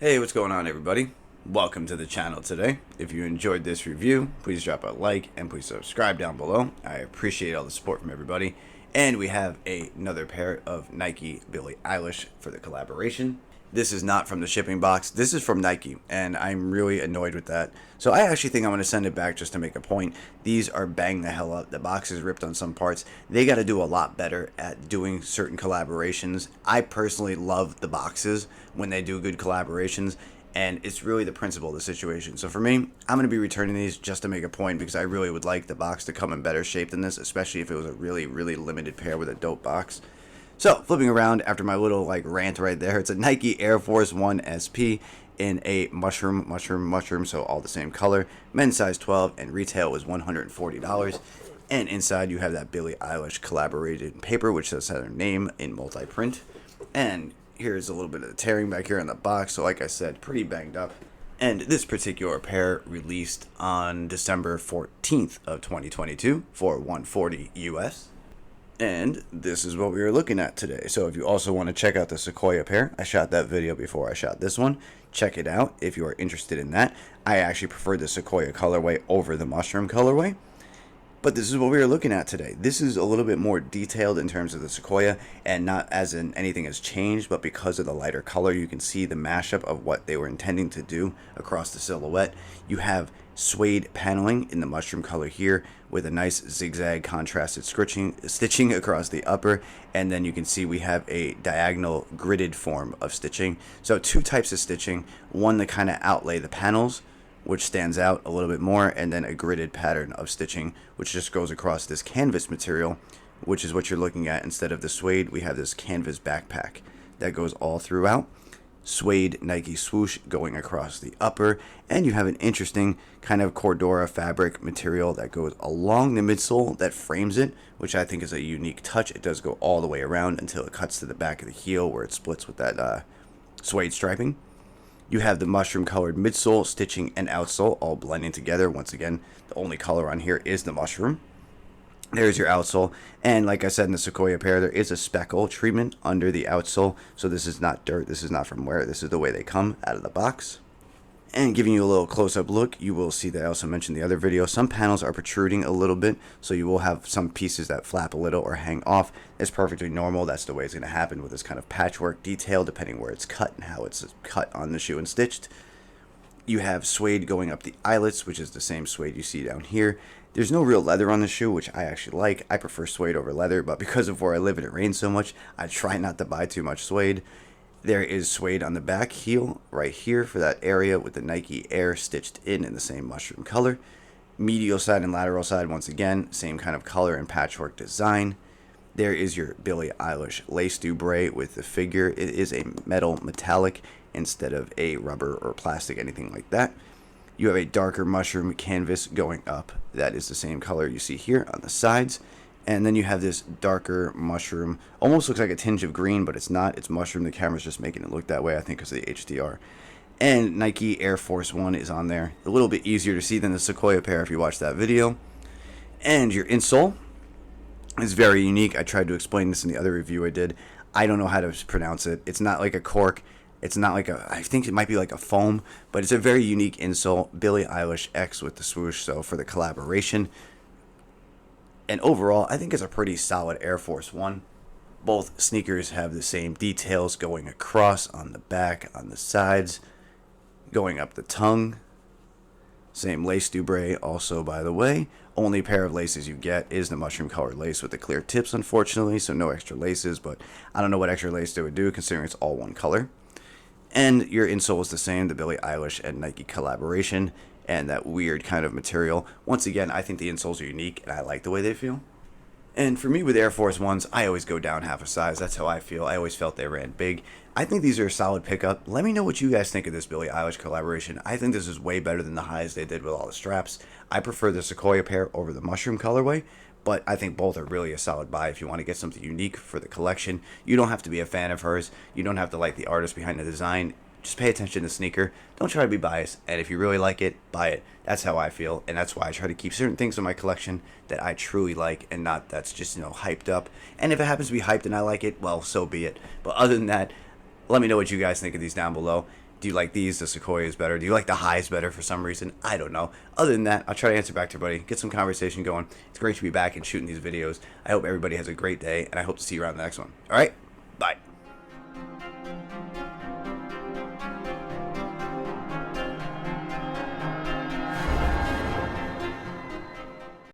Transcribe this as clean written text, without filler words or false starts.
Hey, what's going on, everybody? Welcome to the channel today. If you enjoyed this review, please drop a like and please subscribe down below. I appreciate all the support from everybody. And we have another pair of Nike Billie Eilish for the collaboration. This is not from the shipping box. This is from Nike, and I'm really annoyed with that. So I actually think I'm going to send it back just to make a point. These are bang the hell up. The box is ripped on some parts. They got to do a lot better at doing certain collaborations. I personally love the boxes when they do good collaborations, and it's really the principle of the situation. So for me, I'm going to be returning these just to make a point because I really would like the box to come in better shape than this, especially if it was a really limited pair with a dope box. So, flipping around after my little rant right there, it's a Nike Air Force 1 SP in a mushroom, so all the same color. Men's size 12 and retail was $140. And inside you have that Billie Eilish collaborated paper, which says her name in multi-print. And here's a little bit of the tearing back here on the box, so like I said, pretty banged up. And this particular pair released on December 14th of 2022 for $140 US. And this is what we are looking at today. So if you also want to check out the Sequoia pair, I shot that video before I shot this one. Check it out if you are interested in that. I actually prefer the Sequoia colorway over the mushroom colorway. But this is what we are looking at today. This is a little bit more detailed in terms of the Sequoia, and not as in anything has changed, but because of the lighter color, you can see the mashup of what they were intending to do across the silhouette. You have suede paneling in the mushroom color here with a nice zigzag contrasted stitching across the upper, and then you can see we have a diagonal gridded form of stitching. So two types of stitching, one to kind of outlay the panels, which stands out a little bit more, and then a gridded pattern of stitching which just goes across this canvas material, which is what you're looking at. Instead of the suede, we have this canvas backpack that goes all throughout. Suede Nike swoosh going across the upper, and you have an interesting kind of Cordura fabric material that goes along the midsole that frames it, which I think is a unique touch. It does go all the way around until it cuts to the back of the heel where it splits with that suede striping. You have the mushroom colored midsole, stitching, and outsole all blending together. Once again, the only color on here is the mushroom. There's your outsole, and like I said in the Sequoia pair, there is a speckle treatment under the outsole, so this is not dirt, this is not from wear, this is the way they come out of the box. And giving you a little close-up look, you will see that I also mentioned in the other video, some panels are protruding a little bit, so you will have some pieces that flap a little or hang off. It's perfectly normal. That's the way it's going to happen with this kind of patchwork detail, depending where it's cut and how it's cut on the shoe and stitched. You have suede going up the eyelets, which is the same suede you see down here. There's no real leather on the shoe, which I actually like. I prefer suede over leather, but because of where I live and it rains so much, I try not to buy too much suede. There is suede on the back heel right here for that area with the Nike Air stitched in the same mushroom color. Medial side and lateral side, once again, same kind of color and patchwork design. There is your Billie Eilish lace dubray with the figure. It is a metal metallic instead of a rubber or plastic, anything like that. You have a darker mushroom canvas going up. That is the same color you see here on the sides. And then you have this darker mushroom, almost looks like a tinge of green, but it's not. It's mushroom. The camera's just making it look that way, I think, because of the HDR. And Nike Air Force 1 is on there. A little bit easier to see than the Sequoia pair if you watch that video. And your insole is very unique. I tried to explain this in the other review I did. I don't know how to pronounce it. It's not like a cork. It's not like I think it might be like a foam, but it's a very unique insole. Billie Eilish X with the swoosh, so for the collaboration. And overall, I think it's a pretty solid Air Force 1. Both sneakers have the same details going across on the back, on the sides, going up the tongue. Same lace dubray also, by the way. Only pair of laces you get is the mushroom colored lace with the clear tips, unfortunately, so no extra laces, but I don't know what extra lace they would do considering it's all one color. And your insole is the same, the Billie Eilish and Nike collaboration, and that weird kind of material. Once again, I think the insoles are unique, and I like the way they feel. And for me with Air Force 1s, I always go down half a size. That's how I feel. I always felt they ran big. I think these are a solid pickup. Let me know what you guys think of this Billie Eilish collaboration. I think this is way better than the highs they did with all the straps. I prefer the Sequoia pair over the mushroom colorway, but I think both are really a solid buy if you want to get something unique for the collection. You don't have to be a fan of hers. You don't have to like the artist behind the design. Just pay attention to the sneaker. Don't try to be biased. And if you really like it, buy it. That's how I feel. And that's why I try to keep certain things in my collection that I truly like and not that's just, hyped up. And if it happens to be hyped and I like it, well, so be it. But other than that, let me know what you guys think of these down below. Do you like these? The Sequoias better? Do you like the highs better for some reason? I don't know. Other than that, I'll try to answer back to everybody, get some conversation going. It's great to be back and shooting these videos. I hope everybody has a great day, and I hope to see you around the next one. All right? Bye.